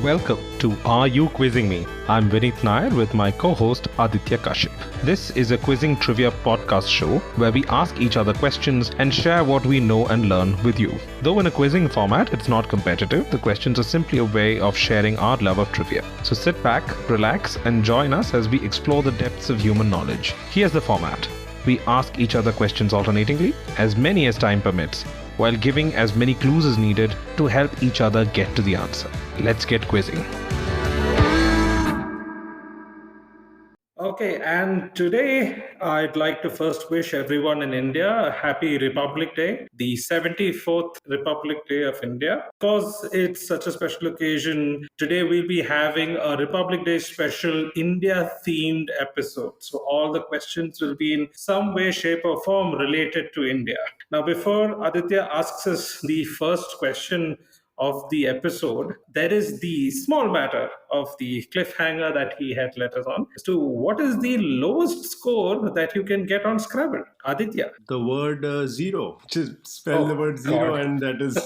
Welcome to Are You Quizzing Me? I'm Vineet Nair with my co-host Aditya Kashyap. This is a quizzing trivia podcast show where we ask each other questions and share what we know and learn with you. Though in a quizzing format, it's not competitive. The questions are simply a way of sharing our love of trivia. So sit back, relax, and join us as we explore the depths of human knowledge. Here's the format. We ask each other questions alternatingly, as many as time permits, while giving as many clues as needed to help each other get to the answer. Let's get quizzing. Okay, and today I'd like to first wish everyone in India a happy Republic Day, the 74th Republic Day of India. Because it's such a special occasion, today we'll be having a Republic Day special India themed episode. So all the questions will be in some way, shape, or form related to India. Now, before Aditya asks us the first question, of the episode, there is the small matter of the cliffhanger that he had let us on as to what is the lowest score that you can get on Scrabble. Aditya. The word zero. Just spell the word zero, God. and that is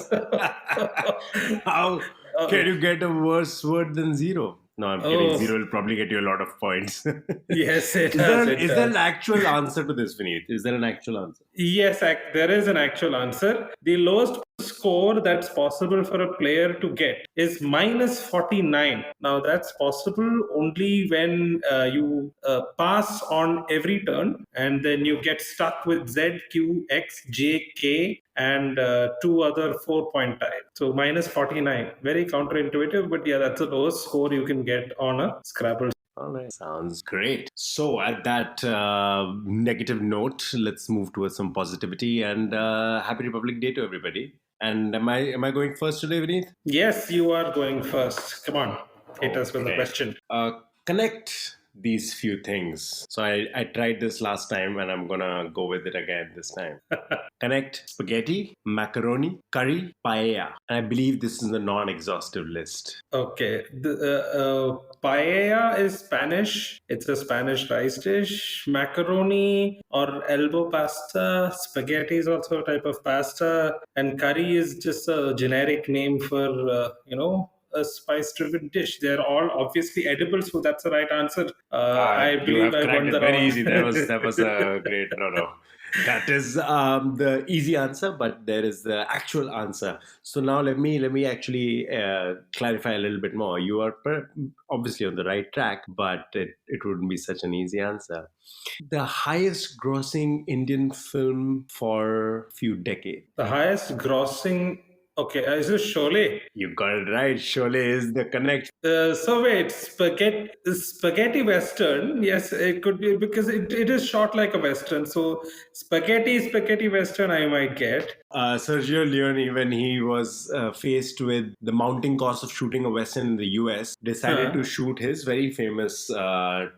how can you get a worse word than zero? No, I'm kidding. Zero will probably get you a lot of points. Yes, it Is does. there an actual answer to this, Vineet? Is there an actual answer? Yes, there is an actual answer. The lowest score that's possible for a player to get is minus 49. Now, that's possible only when you pass on every turn and then you get stuck with Z, Q, X, J, K, and two other 4-point tiles. So, minus 49. Very counterintuitive, but yeah, that's the lowest score you can get on a Scrabble. All right, sounds great. So, at that negative note, let's move towards some positivity and happy Republic Day to everybody. And am I going first today, Vineet? Yes, you are going first. Come on, hit us with a question. Connect these few things. So I tried this last time and I'm gonna go with it again this time. Connect spaghetti, macaroni, curry, paella. And I believe this is a non-exhaustive list. Okay. The paella is Spanish. It's a Spanish rice dish. Macaroni or elbow pasta. Spaghetti is also a type of pasta. And curry is just a generic name for, a spice-driven dish. They're all obviously edible, so that's the right answer. I believe I won the very round. easy. That was a great no. That is the easy answer, but there is the actual answer. So now let me actually clarify a little bit more. You are obviously on the right track, but it wouldn't be such an easy answer. The highest grossing Indian film for a few decades. The highest grossing. Okay, is this Sholay? You got it right. Sholay is the connect. So wait, spaghetti western. Yes, it could be because it is shot like a western. So spaghetti western, I might get. Sergio Leone, when he was faced with the mounting cost of shooting a western in the US, decided to shoot his very famous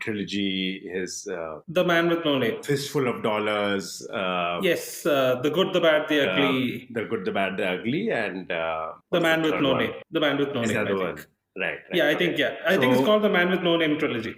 trilogy, his The Man with No Name. Fistful of Dollars. Yes, The Good, the Bad, the Ugly. The Good, the Bad, the Ugly, and The Man with No Name. The Man with No Is Name. that the I one? think. Right. Yeah, I think it's called the Man with No Name trilogy.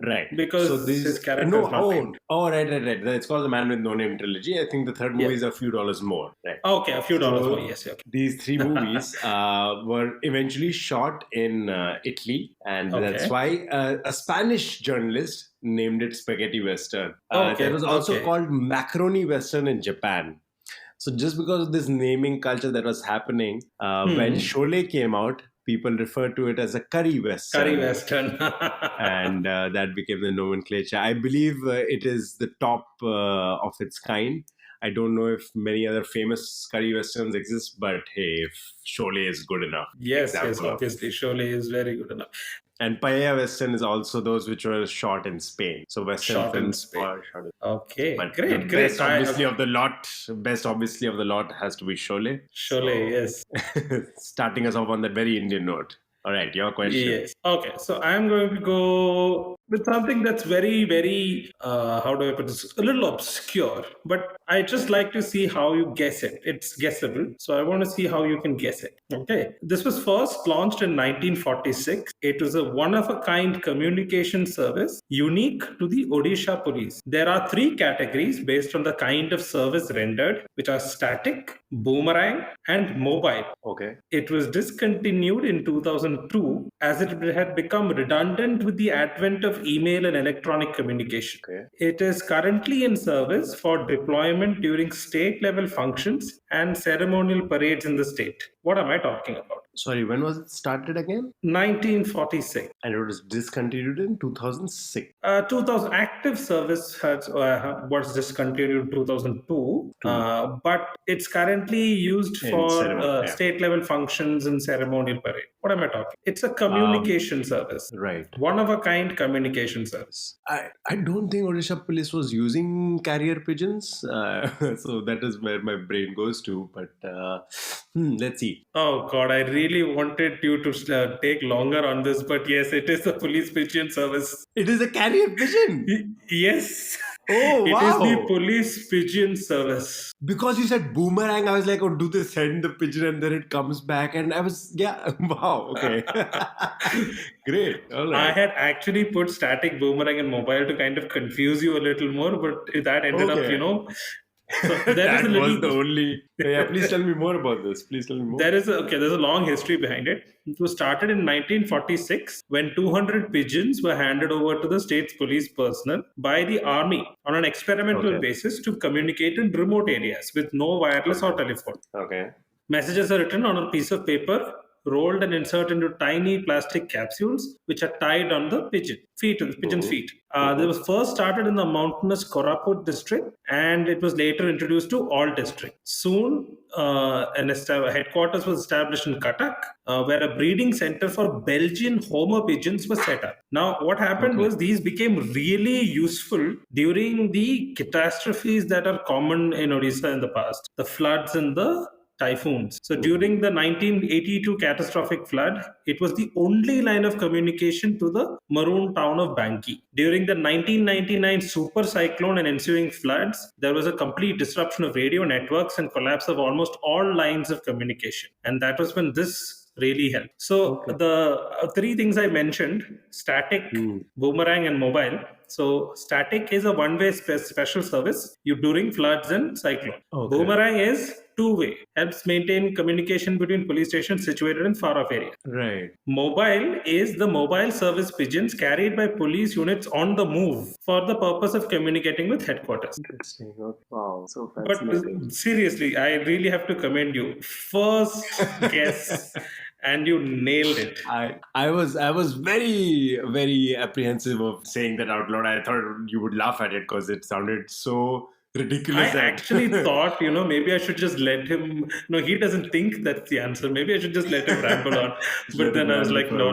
Right. Because his character is not named. Right. It's called the Man with No Name trilogy. I think the third movie is a few dollars more. Right. Okay, a few dollars more. Yes. Okay. These three movies were eventually shot in Italy, and that's why a Spanish journalist named it Spaghetti Western. There was also called Macaroni Western in Japan. So just because of this naming culture that was happening, when Sholay came out, people referred to it as a curry western. Curry western. And that became the nomenclature. I believe it is the top of its kind. I don't know if many other famous curry westerns exist, but hey, if Sholay is good enough. Yes, obviously. Sholay is very good enough. And paella western is also those which were shot in Spain. So western films are shot in Spain. Okay, but great. Best obviously of the lot has to be Sholay. Sholay, yes. Starting us off on that very Indian note. All right, your question. Yes. Okay, so I'm going to go with something that's very, very, how do I put this? A little obscure, but I just like to see how you guess it. It's guessable. So I want to see how you can guess it. Okay. This was first launched in 1946. It was a one of a kind communication service unique to the Odisha police. There are three categories based on the kind of service rendered, which are static, boomerang, and mobile. Okay. It was discontinued in 2002 as it had become redundant with the advent of email and electronic communication. Okay. It is currently in service for deployment during state level functions and ceremonial parades in the state. What am I talking about? Sorry, when was it started again? 1946. And it was discontinued in 2006. 2000 active service was discontinued in 2002, but it's currently used In for ceremony, yeah. state level functions and ceremonial parade. What am I talking? It's a communication service. Right. One of a kind communication service. I don't think Odisha police was using carrier pigeons. So that is where my brain goes to. But let's see. Oh God, I really wanted you to take longer on this, but yes, it is a police pigeon service. It is a carrier pigeon. Yes. Oh, It wow. is the police pigeon service. Because you said boomerang, I was like, oh, do they send the pigeon and then it comes back? And I was, yeah, wow, okay. Great. All I right. had actually put static, boomerang, and mobile to kind of confuse you a little more, but that ended up, Okay. So there That is a was little. the only. Yeah, please tell me more about this. Please tell me more. There's a long history behind it. It was started in 1946 when 200 pigeons were handed over to the state's police personnel by the army on an experimental Okay. basis to communicate in remote areas with no wireless or telephone. Okay. Messages are written on a piece of paper, rolled and inserted into tiny plastic capsules, which are tied on the pigeon's feet. They was first started in the mountainous Koraput district, and it was later introduced to all districts. Soon, headquarters was established in Cuttack, where a breeding center for Belgian Homer pigeons was set up. Now, what happened was these became really useful during the catastrophes that are common in Odisha in the past, the floods and the typhoons. So during the 1982 catastrophic flood, it was the only line of communication to the maroon town of Banki. During the 1999 super cyclone and ensuing floods, there was a complete disruption of radio networks and collapse of almost all lines of communication. And that was when this really helped. So the three things I mentioned, static, boomerang, and mobile. So static is a one-way special service during floods and cyclone. Boomerang is two-way, helps maintain communication between police stations situated in far-off areas. Right. Mobile is the mobile service pigeons carried by police units on the move for the purpose of communicating with headquarters. Interesting. Wow. So But fascinating. seriously, I really have to commend you. First guess, and you nailed it. I was very apprehensive of saying that out loud. I thought you would laugh at it because it sounded so ridiculous. I actually thought, maybe I should just let him. No, he doesn't think that's the answer. Maybe I should just let him ramble on. But then I was like, no.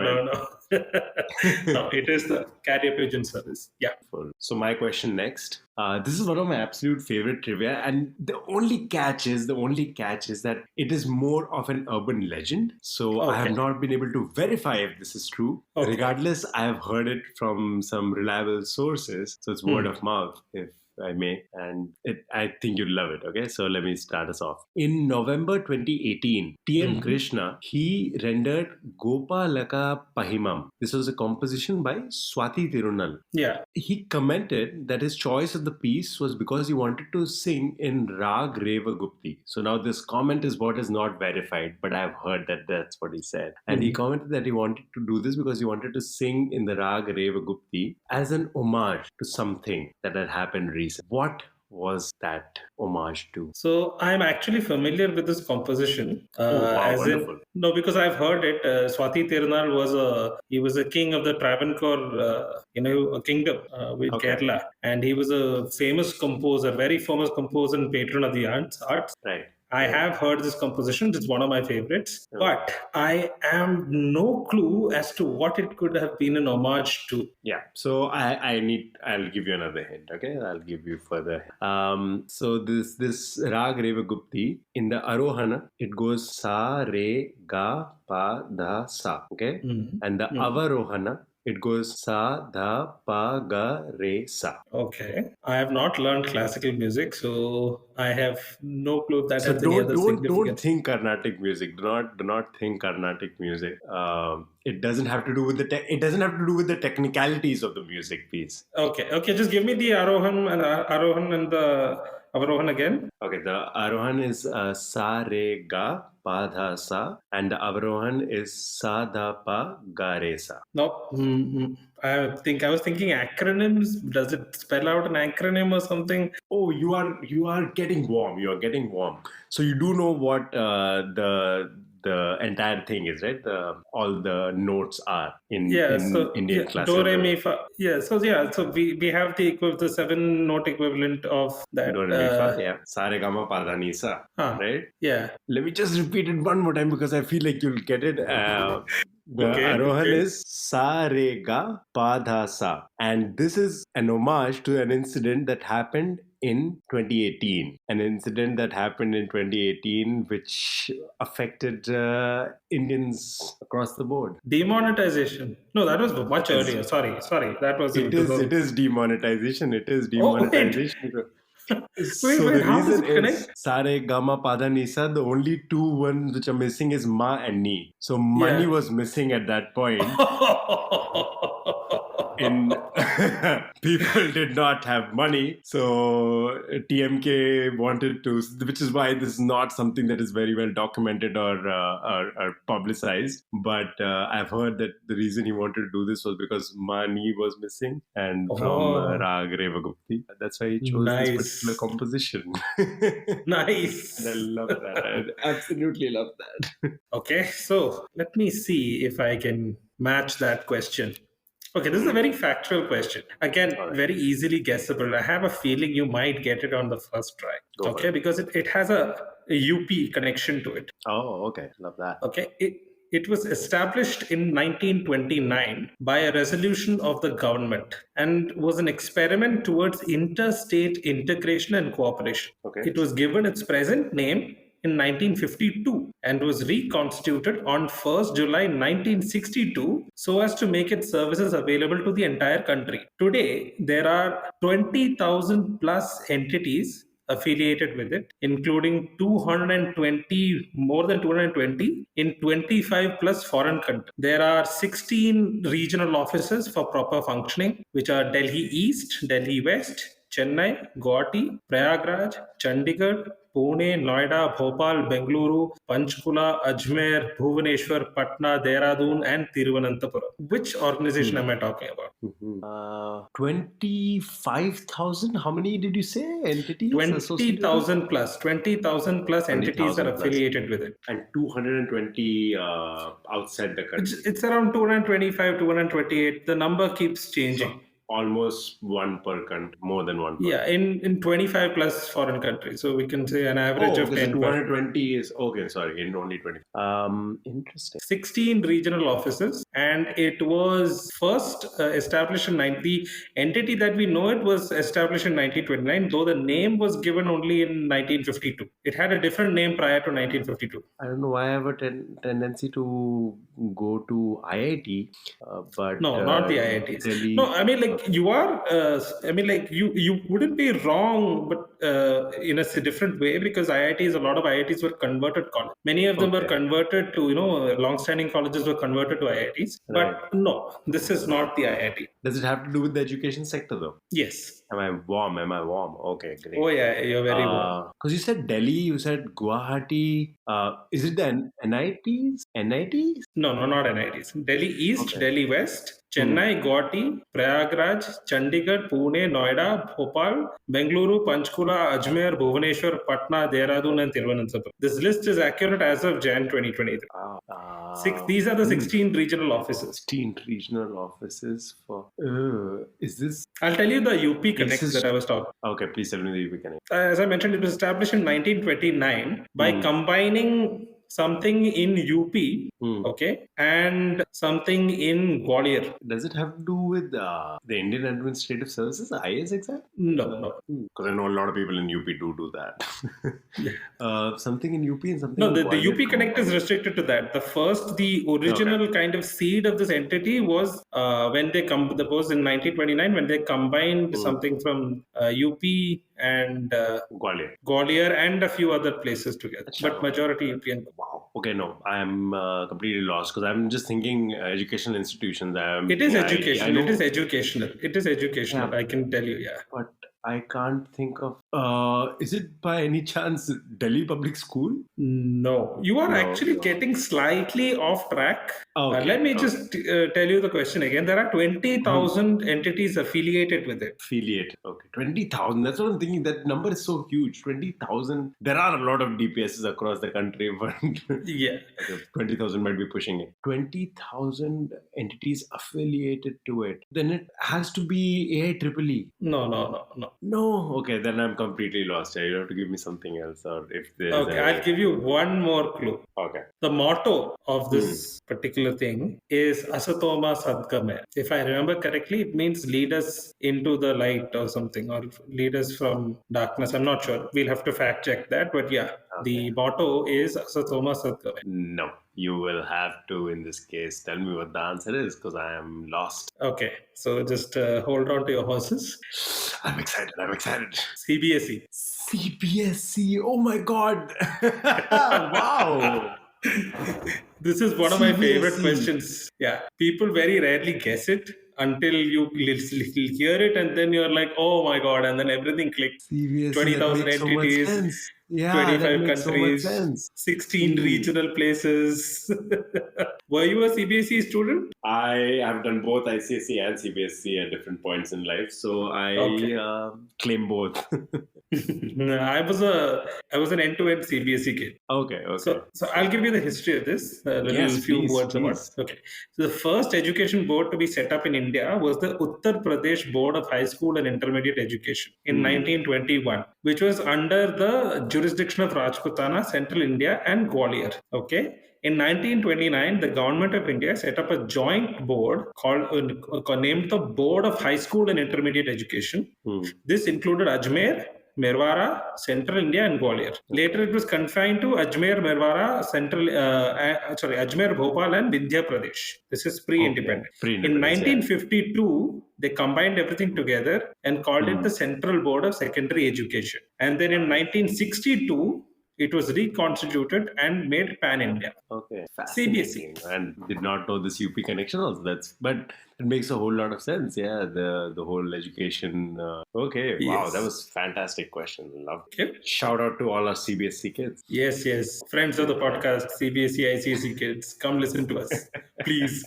No, it is the carrier pigeon service. Yeah. So my question next. This is one of my absolute favorite trivia, and the only catch is that it is more of an urban legend. So I have not been able to verify if this is true. Regardless, I have heard it from some reliable sources. So it's word of mouth, if I may, and I think you'd love it. Okay, so let me start us off. In November 2018, T.M. Krishna, he rendered Gopalaka Pahimam. This was a composition by Swati Tirunal. Yeah. He commented that his choice of the piece was because he wanted to sing in Rag Reva Gupti. So now this comment is what is not verified, but I've heard that that's what he said. And he commented that he wanted to do this because he wanted to sing in the Rag Reva Gupti as an homage to something that had happened recently. What was that homage to? So I'm actually familiar with this composition. Wonderful. Because I've heard it. Swati Tirunal was a king of the Travancore, kingdom with Kerala, and he was a famous composer, very famous composer and patron of the arts. Right. I have heard this composition. It's one of my favorites, but I am no clue as to what it could have been an homage to. Yeah. So I'll give you another hint. Okay, I'll give you further. So this Rag Reva Gupti, in the Arohana, it goes Sa Re Ga Pa Da Sa. Okay, and the Avarohana, It goes sa, dha, pa, ga, re, sa. Okay. I have not learned classical music, so I have no clue if that So has any other don't significance. think Carnatic music. Do not think Carnatic music. It doesn't have to do with it doesn't have to do with the technicalities of the music piece. Okay. Okay. Just give me the Arohan and the Avarohan again. Okay, the Arohan is sa re ga pa dha sa, and the Avarohan is sa dha pa ga re sa. Nope. I was thinking acronyms. Does it spell out an acronym or something? Oh, you are getting warm. You are getting warm. So you do know what the entire thing is, right? All the notes are Yeah. in So Indian yeah, do classical re music. mi fa. Yeah. So yeah. So we have the 7 note equivalent of that. Do re mi fa. Yeah. Sa re ga ma pa dha ni sa. Right. Yeah. Let me just repeat it one more time because I feel like you'll get it. The Okay. Arohan Okay. is sa re ga pa dha sa, and this is an homage to an incident that happened in 2018. An incident that happened in 2018, which affected Indians across the board. Demonetization. No, that was much It is. earlier. Sorry. That was in It is. It 2000. is demonetization. It is Oh wait. demonetization. So Wait. the How does reason it is connect? Sare Gama Pada Nisa. The only two ones which are missing is Ma and Ni. So money Yeah. was missing at that point. In people did not have money, so TMK wanted to, which is why this is not something that is very well documented or publicized. But I've heard that the reason he wanted to do this was because money was missing, and from Oh, Rag Revagupti. That's why he chose this particular nice. composition. Nice. And I love that. I absolutely love that. Okay, so let me see if I can match that question. Okay, this is a very factual question. Again, All right, very easily guessable. I have a feeling you might get it on the first try. go for Okay, it. because it has a UP connection to it. Oh, okay, love that. Okay, it was established in 1929 by a resolution of the government and was an experiment towards interstate integration and cooperation. Okay. It was given its present name in 1952 and was reconstituted on 1st July 1962 so as to make its services available to the entire country. Today, there are 20,000 plus entities affiliated with it, including 220, more than 220 in 25 plus foreign countries. There are 16 regional offices for proper functioning, which are Delhi East, Delhi West, Chennai, Guwahati, Prayagraj, Chandigarh, Pune, Noida, Bhopal, Bengaluru, Panchkula, Ajmer, Bhubaneswar, Patna, Dehradun, and Tiruvananthapuram. Which organization am I talking about? 25,000. How many did you say entities associated? 20,000 plus entities are 20,000 plus. affiliated with it. And 220 outside the country. It's around 225, 228. The number keeps changing. Almost one per country, more than one per. Yeah, in 25 plus foreign countries. So we can say an average of 10 so per. 220 is okay. Sorry, in only 20. Interesting. 16 regional offices, and it was first established in 90. Entity that we know it was established in 1929, though the name was given only in 1952. It had a different name prior to 1952. I don't know why I have a tendency to go to IIT, but No, not the IITs. Delhi. No, I mean like you are. I mean like you wouldn't be wrong, but in a different way, because IITs, a lot of IITs were converted college. Many of them were converted to long-standing colleges were converted to IITs. Right. But no, this is not the IIT. Does it have to do with the education sector though? Yes. Am I warm? Okay, great. Oh yeah, you're very warm. Because you said Delhi, you said Guwahati. Is it the NITs? NITs? No, not NITs. Delhi East, Delhi West, Chennai, Guwahati, Prayagraj, Chandigarh, Pune, Noida, Bhopal, Bengaluru, Panchkula, Ajmer, Bhubaneswar, Patna, Dehradun, and Tiruvananthapuram. This list is accurate as of Jan 2023. These are the 16 regional offices. 16 regional offices for. Is this? I'll tell you the UP Connect that I was talking. Okay, please tell me the UP Connect. As I mentioned, it was established in 1929 by combining something in UP Okay, and something in Gwalior. Does it have to do with the Indian Administrative Services, IAS exam? No. Because I know a lot of people in UP do that. Something in UP and something No, in the Gwalior UP Connect is restricted to that. The original kind of seed of this entity was when they was in 1929 when they combined something from UP and Gwalior and a few other places together, but majority UP and Wow. Okay, no, I'm completely lost because I'm just thinking educational institutions. It is educational. It is educational. Yeah. I can tell you, yeah. But I can't think of. Is it by any chance Delhi Public School? No, you are actually getting slightly off track. Okay, let me just tell you the question again. There are 20,000 entities affiliated with it. Okay, 20,000. That's what I'm thinking. That number is so huge. 20,000. There are a lot of DPSs across the country, but yeah, 20,000 might be pushing it. 20,000 entities affiliated to it. Then it has to be AIEEE. No. Okay, then I'm completely lost. You have to give me something else, or if there's. Okay, I'll give you one more clue. Okay. The motto of this particular thing is Asatoma Sadgama. If I remember correctly, it means lead us into the light or something, or lead us from darkness. I'm not sure. We'll have to fact check that. But yeah, the motto is Asatoma Sadgama. No, you will have to, in this case, tell me what the answer is because I am lost. Okay, so just hold on to your horses. I'm excited. CBSE. CBSE. Oh my God. Wow. This is one of my favorite questions. Yeah. People very rarely guess it until you hear it and then you're like, oh my God. And then everything clicks. 20,000 entities, 25 countries, 16 regional places. Were you a CBSE student? I have done both ICSE and CBSE at different points in life. So I claim both. I was an end-to-end CBSE kid. Okay. So I'll give you the history of this. Few words about it. Okay. So the first education board to be set up in India was the Uttar Pradesh Board of High School and Intermediate Education in 1921, which was under the jurisdiction of Rajputana, Central India, and Gwalior. Okay. In 1929, the government of India set up a joint board named the Board of High School and Intermediate Education. This included Ajmer, Merwara, Central India, and Gwalior. Later, it was confined to Ajmer, Merwara, Ajmer, Bhopal, and Vindhya Pradesh. This is pre-independent. In 1952, they combined everything together and called it the Central Board of Secondary Education. And then in 1962, it was reconstituted and made pan-India. Okay, fascinating. CBSE. And did not know this UP connection also. But it makes a whole lot of sense. Yeah, the whole education. Okay, yes. Wow, that was fantastic question. Love it. Okay. Shout out to all our CBSE kids. Yes. Friends of the podcast, CBSE, ICSE kids, come listen to us, please.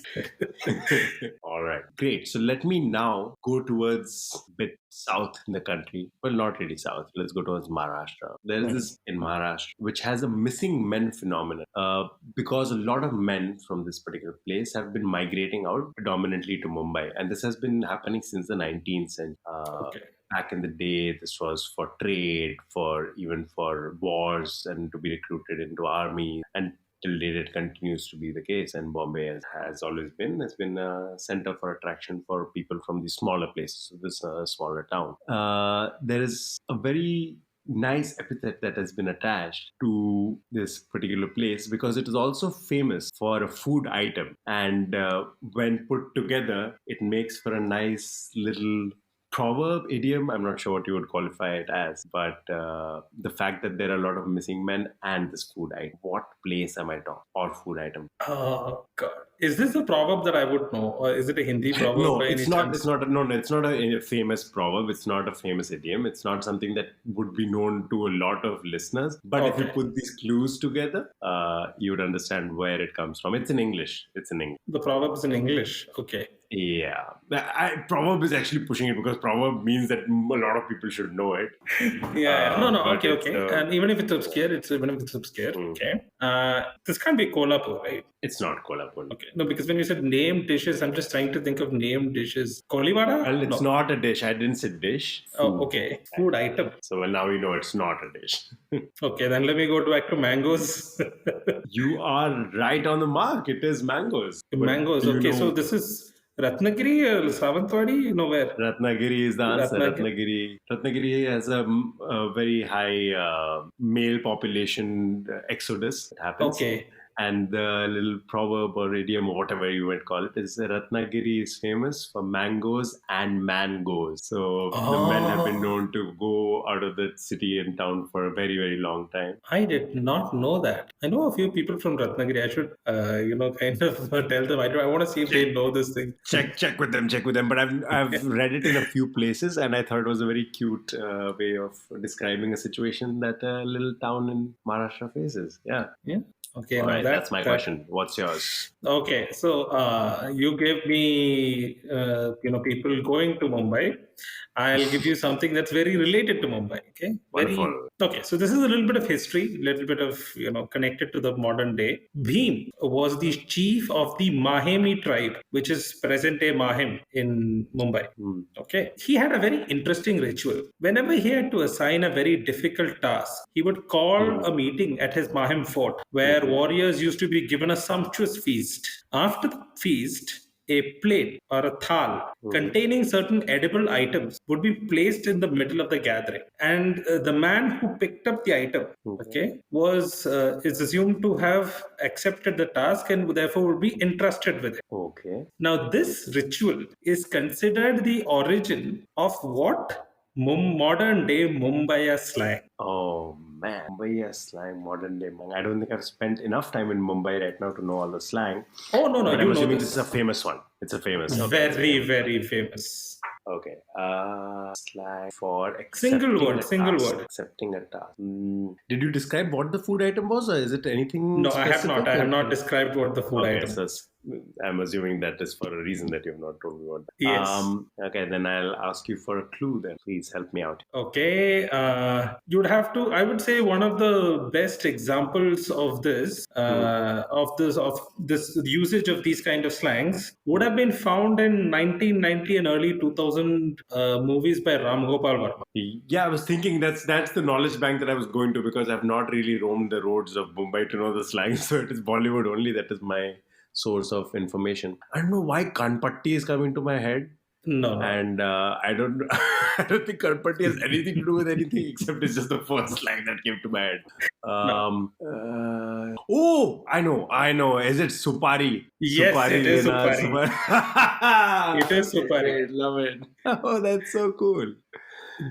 All right, great. So let me now go towards a bit south in the country. Well, not really south. Let's go towards Maharashtra. There is this in Maharashtra which has a missing men phenomenon because a lot of men from this particular place have been migrating out predominantly to Mumbai, and this has been happening since the 19th century. Back in the day, this was for trade, even for wars, and to be recruited into army. And till date, it continues to be the case. And Bombay has always been a center for attraction for people from these smaller places, this smaller town. There is a very nice epithet that has been attached to this particular place because it is also famous for a food item. And when put together, it makes for a nice little proverb, idiom. I'm not sure what you would qualify it as, but the fact that there are a lot of missing men and this food item. What place am I talking? Or food item? Oh God. Is this a proverb that I would know, or is it a Hindi proverb? No, it's not. It's not a famous proverb. It's not a famous idiom. It's not something that would be known to a lot of listeners. But if you put these clues together, you would understand where it comes from. It's in English. The proverb is in English. Okay. Yeah, proverb is actually pushing it because proverb means that a lot of people should know it. Yeah. No, no. But Okay, it's okay. And even if it's obscure, okay. This can't be Kolhapur, right? it's not Kolhapur. Okay. No, because when you said named dishes, I'm just trying to think of named dishes. Kolivada? Well, it's No. not a dish. I didn't say dish. Oh, Food. okay. Food item. So now we know it's not a dish. Okay, then let me go back to mangoes. You are right on the mark. It is mangoes. But Mangoes. do you Okay, so know this is Ratnagiri or Savantwadi? Nowhere. Ratnagiri is the answer. Ratnagiri. Ratnagiri has a very high male population exodus. It happens. Okay. And the little proverb or idiom or whatever you might call it is Ratnagiri is famous for mangoes and mangoes. So the men have been known to go out of the city and town for a very, very long time. I did not know that. I know a few people from Ratnagiri. I should, kind of tell them. I want to see if they know this thing. Check with them. But I've read it in a few places, and I thought it was a very cute way of describing a situation that a little town in Maharashtra faces. Yeah. Yeah. Okay. All now right. That's my question. What's yours? Okay, so you gave me, people going to Mumbai. I'll give you something that's very related to Mumbai. Okay, Wonderful. Okay. So this is a little bit of history, little bit of connected to the modern day. Bhim was the chief of the Mahemi tribe, which is present day Mahim in Mumbai. Okay, he had a very interesting ritual. Whenever he had to assign a very difficult task, he would call a meeting at his Mahim fort, where warriors used to be given a sumptuous feast. After the feast, a plate or a thal containing certain edible items would be placed in the middle of the gathering, and the man who picked up the item, was is assumed to have accepted the task and therefore would be entrusted with it. Okay. Now, this ritual is considered the origin of what modern day Mumbai slang. Oh man, Mumbai slang, modern day slang. I don't think I've spent enough time in Mumbai right now to know all the slang. Oh no, But you I'm know assuming this. this is a famous one. It's a famous. Okay. Very, very famous. Okay. Slang for accepting Single word. Accepting a task. Did you describe what the food item was, or is it anything? No, I have specific? not. I have not described what the food Okay, item. so I'm assuming that is for a reason that you have not told me what. Yes. Okay, then I'll ask you for a clue. Then please help me out. Okay, you'd have to. I would say one of the best examples of this, of this usage of these kind of slangs would have been found in 1990 and early 2000 movies by Ram Gopal Varma. Yeah, I was thinking that's the knowledge bank that I was going to, because I've not really roamed the roads of Mumbai to know the slang. So it is Bollywood only that is my source of information. I don't know why Kanpatti is coming to my head. No. And I don't I don't think Karpati has anything to do with anything except it's just the first line that came to my head. Oh, I know. Is it Supari? Yes, Supari it is Lena, Supari. It is Supari. I love it. Oh, that's so cool.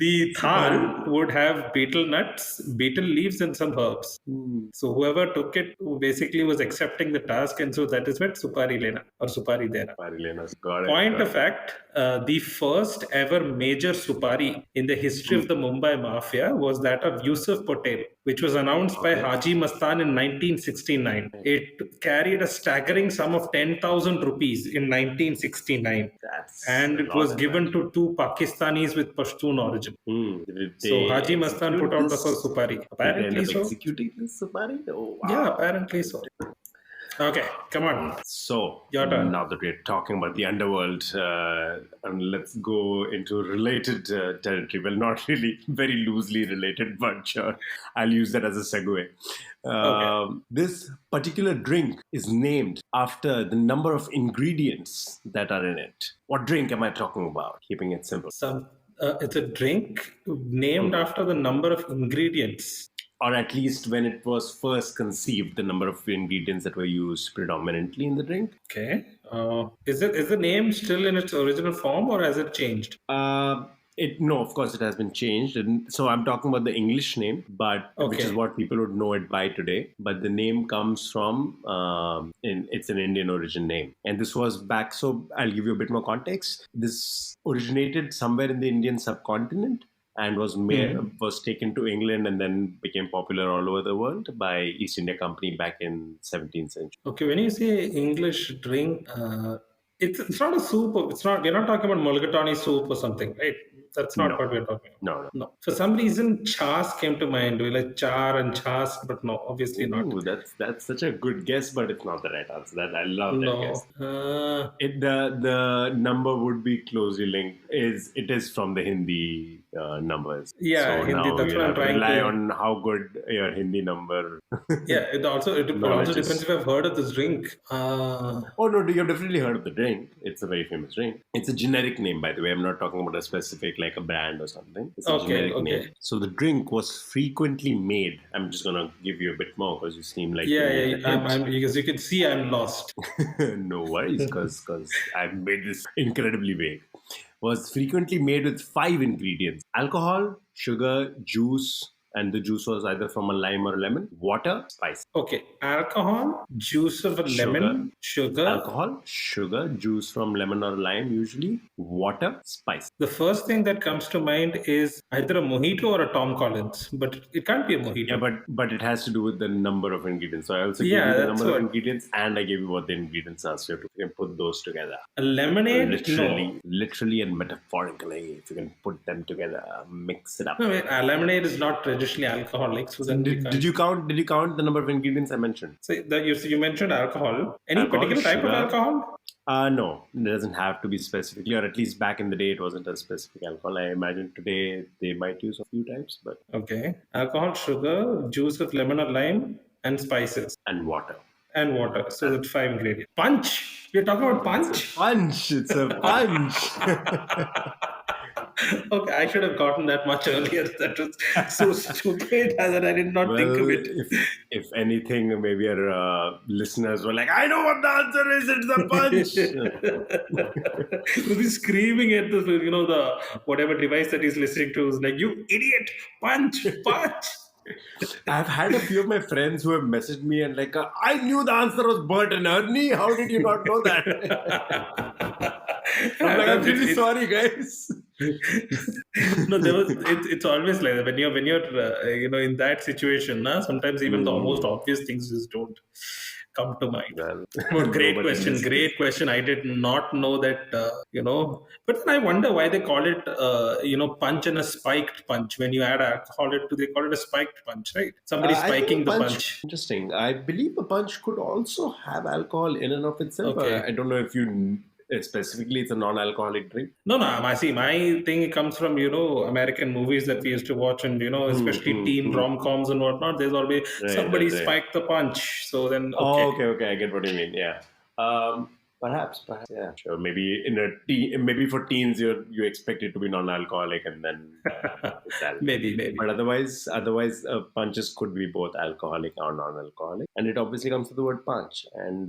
The thal would have betel nuts, betel leaves, and some herbs. So whoever took it basically was accepting the task, and so that is what Supari Lena or Supari Dena. Supari Lena's got it. Point of fact, the first ever major Supari in the history of the Mumbai Mafia was that of Yusuf Patel, which was announced by Haji Mastan in 1969. It carried a staggering sum of 10,000 rupees in 1969. And it was given to two Pakistanis with Pashtun origin. So Haji Mastan put out the first Supari. Apparently so. Executing this Supari? Oh, wow. Yeah, apparently so. Okay, come on. So, Your turn. Now that we're talking about the underworld, and let's go into related territory. Well, not really, very loosely related, but sure, I'll use that as a segue. This particular drink is named after the number of ingredients that are in it. What drink am I talking about? Keeping it simple. It's a drink named after the number of ingredients. Or at least when it was first conceived, the number of ingredients that were used predominantly in the drink. Okay. Is the name still in its original form, or has it changed? No, of course it has been changed. And so I'm talking about the English name, but which is what people would know it by today. But the name comes from, it's an Indian origin name. And this was back, so I'll give you a bit more context. This originated somewhere in the Indian subcontinent and was taken to England and then became popular all over the world by East India Company back in 17th century. Okay, when you say English drink, It's not a soup. It's not. We're not talking about mulligatawny soup or something, right? That's not No, what we're talking about. no, no. No. For some reason, chas came to mind. We like char and chas, but no, obviously not. Ooh, that's such a good guess, but it's not the right answer. That I love that guess. No. The number would be closely linked. It is from the Hindi numbers. Yeah, so Hindi. now That's you what I'm have to trying rely to. on how good your Hindi number. Yeah, it also Knowledge is. depends if I've heard of this drink. Oh no, you've definitely heard of the drink. It's a very famous drink. It's a generic name, by the way. I'm not talking about a specific like a brand or something. It's a generic name. So the drink was frequently made. I'm just gonna give you a bit more because you seem like Because you can see I'm lost. no worries, because I've made this incredibly vague. Was frequently made with 5 ingredients: alcohol, sugar, juice, and the juice was either from a lime or a lemon, water, spice. Okay, alcohol, juice of a lemon, sugar. Alcohol, sugar, juice from lemon or lime, usually, water, spice. The first thing that comes to mind is either a mojito or a Tom Collins, but it can't be a mojito. Yeah, but it has to do with the number of ingredients. So I also gave you the number of ingredients, and I gave you what the ingredients are, so you can put those together. A lemonade, literally and metaphorically, if you can put them together, mix it up. No, a lemonade is not traditionally alcoholic. So then did you count the number of ingredients I mentioned? So you mentioned alcohol. Any particular type of alcohol? No, it doesn't have to be specifically, or at least back in the day, it wasn't a specific alcohol. I imagine today they might use a few types, but okay, alcohol, sugar, juice of lemon or lime, and spices, and water. So that's 5 ingredients. Punch. We're talking about punch. It's a punch. Okay, I should have gotten that much earlier. That was so stupid that I did not think of it. If anything, maybe our listeners were like, I know what the answer is, it's the punch. He'll be screaming at the whatever device that he's listening to is like, you idiot, punch. I've had a few of my friends who have messaged me and like, I knew the answer was Bert and Ernie. How did you not know that? I'm really sorry, guys. No, it's always like that. When you're in that situation, sometimes even the most obvious things just don't come to mind. Well, great question. I did not know that, but then I wonder why they call it, punch and a spiked punch. When you add alcohol they call it a spiked punch, right? Somebody spiking the punch. Interesting. I believe a punch could also have alcohol in and of itself. Okay. I don't know if you... Specifically, it's a non-alcoholic drink. No. I see. My thing comes from American movies that we used to watch, and especially teen rom-coms and whatnot. There's always somebody spiked the punch. So then, okay, I get what you mean. Yeah, perhaps, yeah, sure. Maybe maybe for teens, you expect it to be non-alcoholic, and then maybe. But otherwise, punches could be both alcoholic or non-alcoholic, and it obviously comes to the word punch, and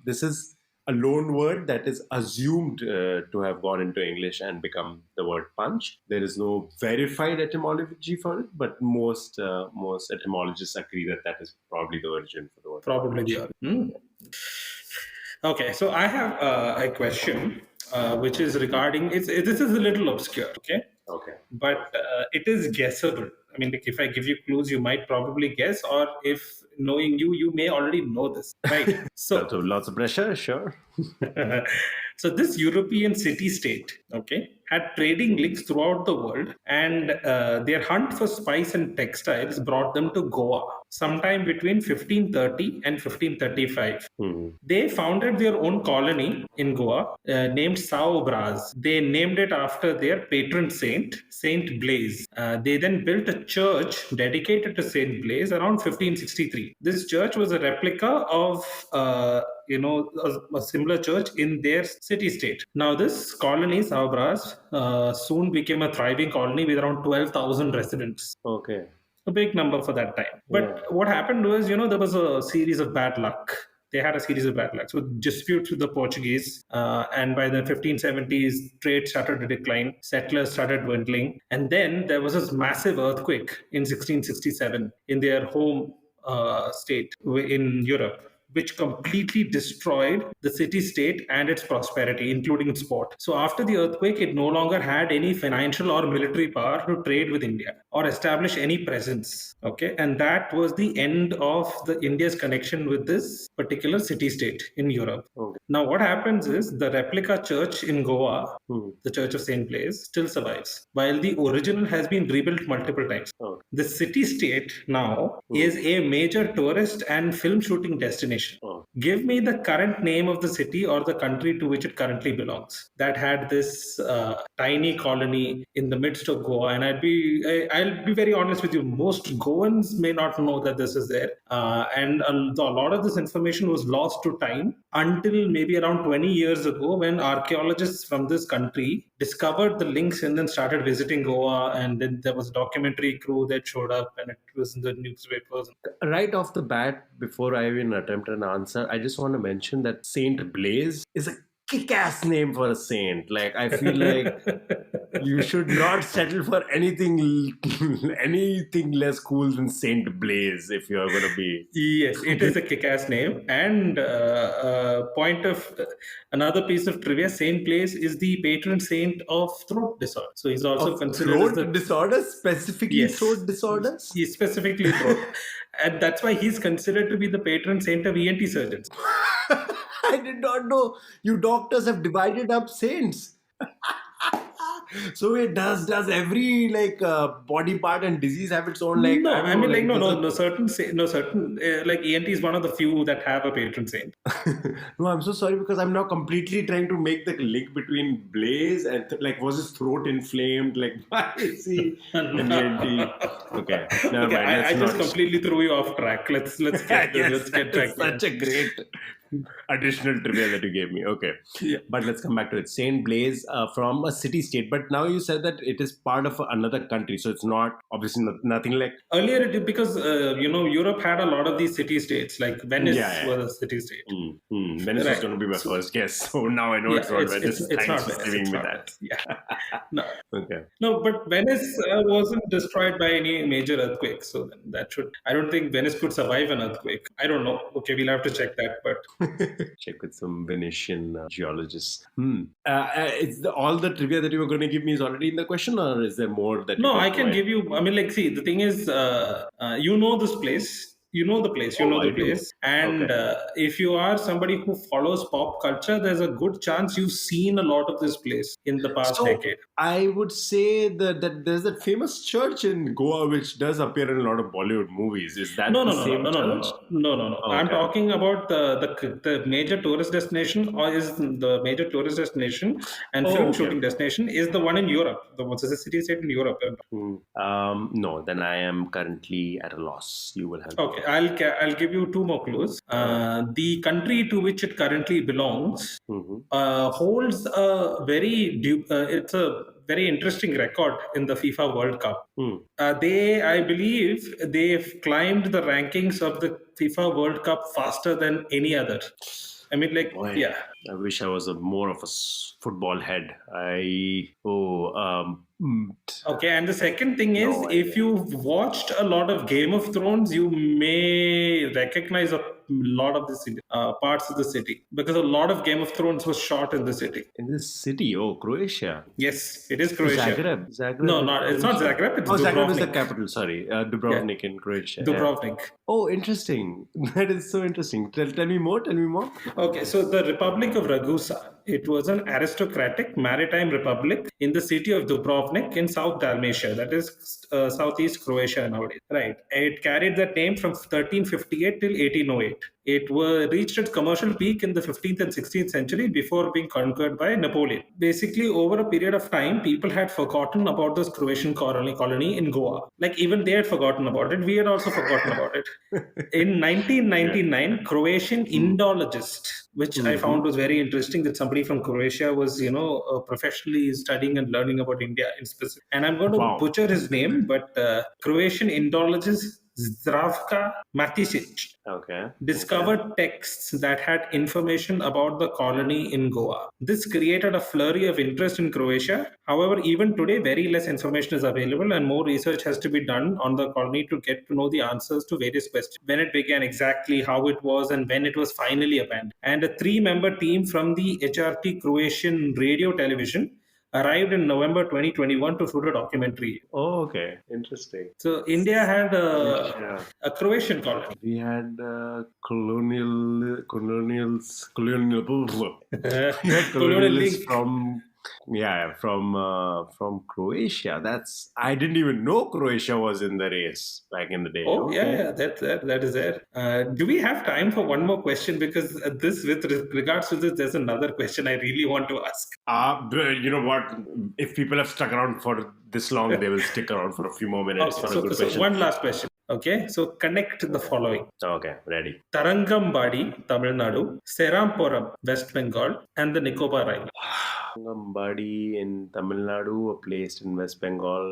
this is a loan word that is assumed to have gone into English and become the word punch. There is no verified etymology for it, but most etymologists agree that is probably the origin for the word. Probably the origin. Okay, so I have a question which is regarding. This is a little obscure. Okay. But it is guessable. I mean, if I give you clues, you might probably guess, or if knowing you may already know this, right? So lots of pressure, sure. So this European city-state, had trading links throughout the world, and their hunt for spice and textiles brought them to Goa sometime between 1530 and 1535. They founded their own colony in Goa named Sao Braz. They named it after their patron saint, Saint Blaise. They then built a church dedicated to Saint Blaise around 1563. This church was a replica of a similar church in their city-state. Now, this colony, Sao Braz, soon became a thriving colony with around 12,000 residents. Okay. A big number for that time. But what happened was, there was a series of bad luck. They had a series of bad luck. So disputes with the Portuguese. And by the 1570s, trade started to decline. Settlers started dwindling. And then there was this massive earthquake in 1667 in their home state in Europe. which completely destroyed the city-state and its prosperity, including its port. So after the earthquake, it no longer had any financial or military power to trade with India or establish any presence. Okay, and that was the end of the India's connection with this particular city-state in Europe. Okay. Now, what happens is the replica church in Goa, Hmm. the Church of Saint Blaise, still survives, while the original has been rebuilt multiple times. Okay. The city-state now is a major tourist and film shooting destination. Oh. Give me the current name of the city or the country to which it currently belongs that had this tiny colony in the midst of Goa. And I'll be very honest with you. Most Goans may not know that this is there, and a lot of this information was lost to time until maybe around 20 years ago, when archaeologists from this country discovered the links and then started visiting Goa. And then there was a documentary crew that showed up, and it was in the newspapers. Right off the bat, before I even attempt an answer, I just want to mention that Saint Blaise is a kick-ass name for a saint. Like, I feel like you should not settle for anything less cool than Saint Blaise if you're going to be. Yes, it is a kick-ass name. And another piece of trivia: Saint Blaise is the patron saint of throat disorder. So he's also Of considered throat as the disorders, specifically Yes. throat disorders. He's specifically throat, and that's why he's considered to be the patron saint of ENT surgeons. I did not know you doctors have divided up saints. So it does every body part and disease have its own No, I mean, like, no, certain like ENT is one of the few that have a patron saint. No, I'm so sorry, because I'm now completely trying to make the link between Blaise and was his throat inflamed? Like, why is he an ENT? Okay, never Okay, mind. I just completely threw you off track. Let's get Yes, track. that's such a great additional trivia that you gave me. Okay, Yeah. but let's come back to it. Saint Blaise from a city-state, but now you said that it is part of another country, so it's not obviously nothing like. Earlier, it did because Europe had a lot of these city-states. Like Venice was a city-state. Venice was going to be my first guess, so now I know it's not Venice. It's Thanks not for Venice, giving it's me not that. Venice. Yeah. No. Okay. No, but Venice wasn't destroyed by any major earthquake. So I don't think Venice could survive an earthquake. I don't know. Okay, we'll have to check that. But Check with some Venetian geologists. All the trivia that you were going to give me is already in the question, or is there more that? no, I can give you. I mean, like, see, the thing is, you know this place. You know the place. I do. And if you are somebody who follows pop culture, there's a good chance you've seen a lot of this place in the past decade. I would say that there's that famous church in Goa which does appear in a lot of Bollywood movies. Is that the same church? No. Oh, I'm okay. talking about the major tourist destination, or is the major tourist destination and film shooting destination is the one in Europe. What's the city state in Europe? No, then I am currently at a loss. You will have. Okay, I'll give you two more clues. The country to which it currently belongs holds a it's a very interesting record in the FIFA World Cup. I believe they've climbed the rankings of the FIFA World Cup faster than any other. I mean, like, Boy, yeah. I wish I was more of a football head. Okay, and the second thing is, if you've watched a lot of Game of Thrones, you may recognize a lot of the city, parts of the city, because a lot of Game of Thrones was shot in the city. In this city? Oh, Croatia. Yes, it is Croatia. Zagreb. No, it's not Zagreb. It's Dubrovnik. Zagreb is the capital. Sorry, Dubrovnik in Croatia. Dubrovnik. Yeah. Oh, interesting. That is so interesting. Tell me more. Okay, so the Republic of Ragusa, it was an aristocratic maritime republic in the city of Dubrovnik in South Dalmatia, that is southeast Croatia nowadays. Right. It carried that name from 1358 till 1808. It reached its commercial peak in the 15th and 16th century before being conquered by Napoleon. Basically, over a period of time, people had forgotten about this Croatian colony in Goa. Like, even they had forgotten about it. We had also forgotten about it. In 1999, Croatian Indologist, which I found was very interesting, that somebody from Croatia was, professionally studying and learning about India in specific. And I'm going to butcher his name, but Croatian Indologist Zdravka Matisic Okay. discovered texts that had information about the colony in Goa. This created a flurry of interest in Croatia. However, even today, very less information is available, and more research has to be done on the colony to get to know the answers to various questions. When it began, exactly how it was, and when it was finally abandoned. And a 3-member team from the HRT Croatian radio television arrived in November 2021 to shoot a documentary. Oh, okay. Interesting. So India had Yeah. a Croatian colony. We had colonial Colonial colonialists link. from Croatia. I didn't even know Croatia was in the race back in the day. Oh, Okay. yeah, that is there. Do we have time for one more question? Because with regards to this, there's another question I really want to ask. You know what? If people have stuck around for this long, they will stick around for a few more minutes Okay, for a good so question. one last question. Okay, so connect the following: Okay, ready. Tarangambadi, Tamil Nadu; Serampuram, West Bengal; and the Nicobar Islands. Ngambadi in Tamil Nadu, a place in West Bengal.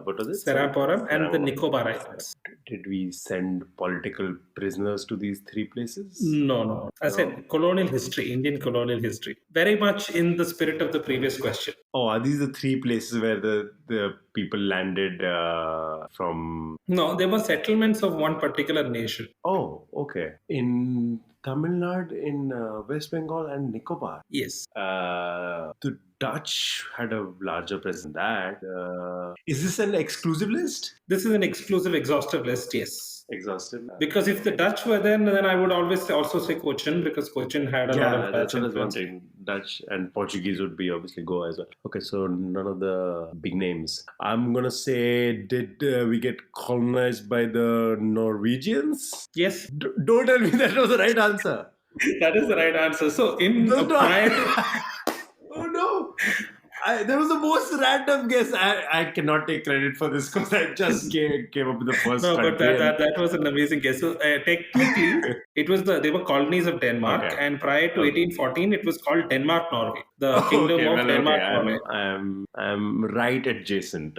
What was it? Serampuram and the Seram- Nicobar Islands. Did we send political prisoners to these three places? No. I said colonial history, Indian colonial history. Very much in the spirit of the previous question. Oh, are these the three places where the people landed from? No, they were settlements of one particular nation. Oh, okay. In Tamil Nadu, in West Bengal and Nicobar. Yes. The Dutch had a larger presence than that. Is this an exclusive list? This is an exclusive, exhaustive list, yes. Exhaustive. Because if the Dutch were there, then I would always also say Cochin, because Cochin had a lot of that's Dutch one influence. thing. Dutch and Portuguese would be obviously Goa as well. Okay, so none of the big names. I'm gonna say, did we get colonized by the Norwegians? Yes, Don't tell me that was the right answer. that is the right answer. So in No, no. prior to, Oh no! That was the most random guess. I cannot take credit for this because I just came up with the first. no, but country that was an amazing guess. So technically, it was they were colonies of Denmark, Okay. and prior to 1814, it was called Denmark Norway, the kingdom of Denmark Norway. I'm right adjacent.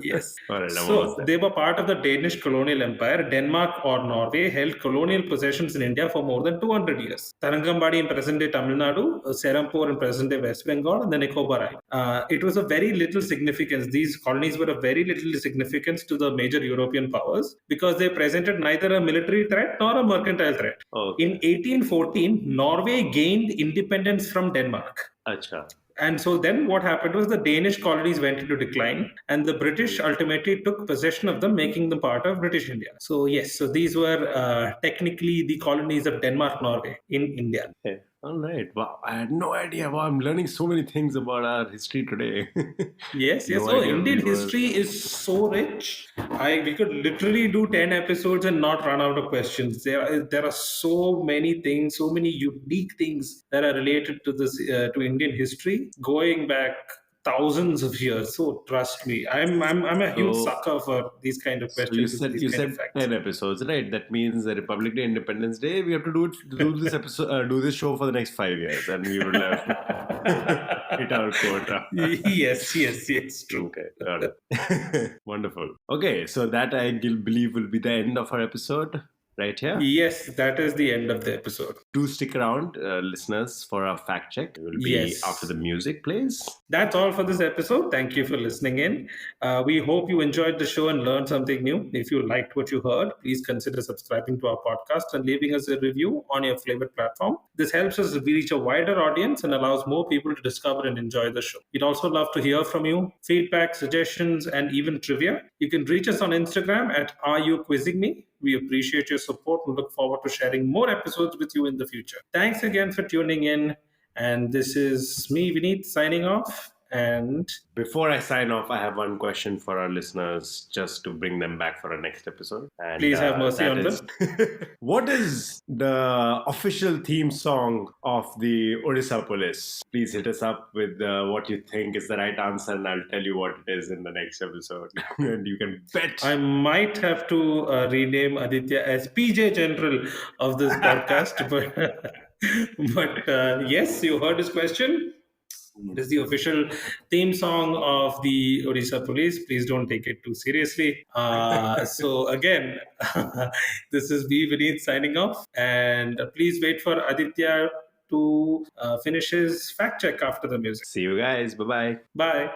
Yes. All right, I'm So almost there. they were part of the Danish colonial empire. Denmark or Norway held colonial possessions in India for more than 200 years. Tarangambadi in present-day Tamil Nadu, Serampore in present-day West Bengal, and the Nicobar Islands. It was of very little significance. These colonies were of very little significance to the major European powers because they presented neither a military threat nor a mercantile threat. Okay. In 1814, Norway gained independence from Denmark. Acha. And so then what happened was the Danish colonies went into decline and the British ultimately took possession of them, making them part of British India. So yes, so these were technically the colonies of Denmark, Norway in India. Okay. All right. Wow. I had no idea. Wow, I'm learning so many things about our history today. Yes. No So idea Indian we were- history is so rich. We could literally do 10 episodes and not run out of questions. There are so many things, so many unique things that are related to this to Indian history going back thousands of years. So trust me, I'm a huge So- sucker for these kind of So questions. you said 10 episodes, right? That means the Republic Day, Independence Day. We have to do this episode, do this show for the next 5 years, and we will have hit our quota. Yes, true. Okay, got it. Wonderful. Okay, so that I believe will be the end of our episode right here. Yes, that is the end of the episode. Do stick around, listeners, for our fact check. It will be Yes. after the music plays. That's all for this episode. Thank you for listening in. We hope you enjoyed the show and learned something new. If you liked what you heard, please consider subscribing to our podcast and leaving us a review on your favorite platform. This helps us reach a wider audience and allows more people to discover and enjoy the show. We'd also love to hear from you, feedback, suggestions, and even trivia. You can reach us on Instagram at Are You Quizzing Me? We appreciate your support and look forward to sharing more episodes with you in the future. Thanks again for tuning in. And this is me, Vineet, signing off. And Before I sign off, I have one question for our listeners just to bring them back for our next episode. And, Please have mercy that on is- What is the official theme song of the Odisha Police? Please hit us up with what you think is the right answer, and I'll tell you what it is in the next episode. And you can bet. I might have to rename Aditya as PJ General of this podcast. But yes, you heard his question. It is the official theme song of the Odisha police. Please don't take it too seriously. So again, this is B Vineet signing off, and please wait for Aditya to finish his fact check after the music. See you guys. Bye-bye. Bye.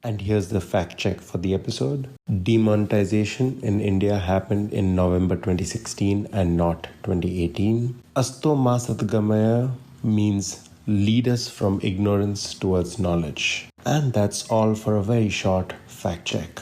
And here's the fact check for the episode. Demonetization in India happened in November 2016 and not 2018. Asto Masatgamaya means lead us from ignorance towards knowledge. And that's all for a very short fact check.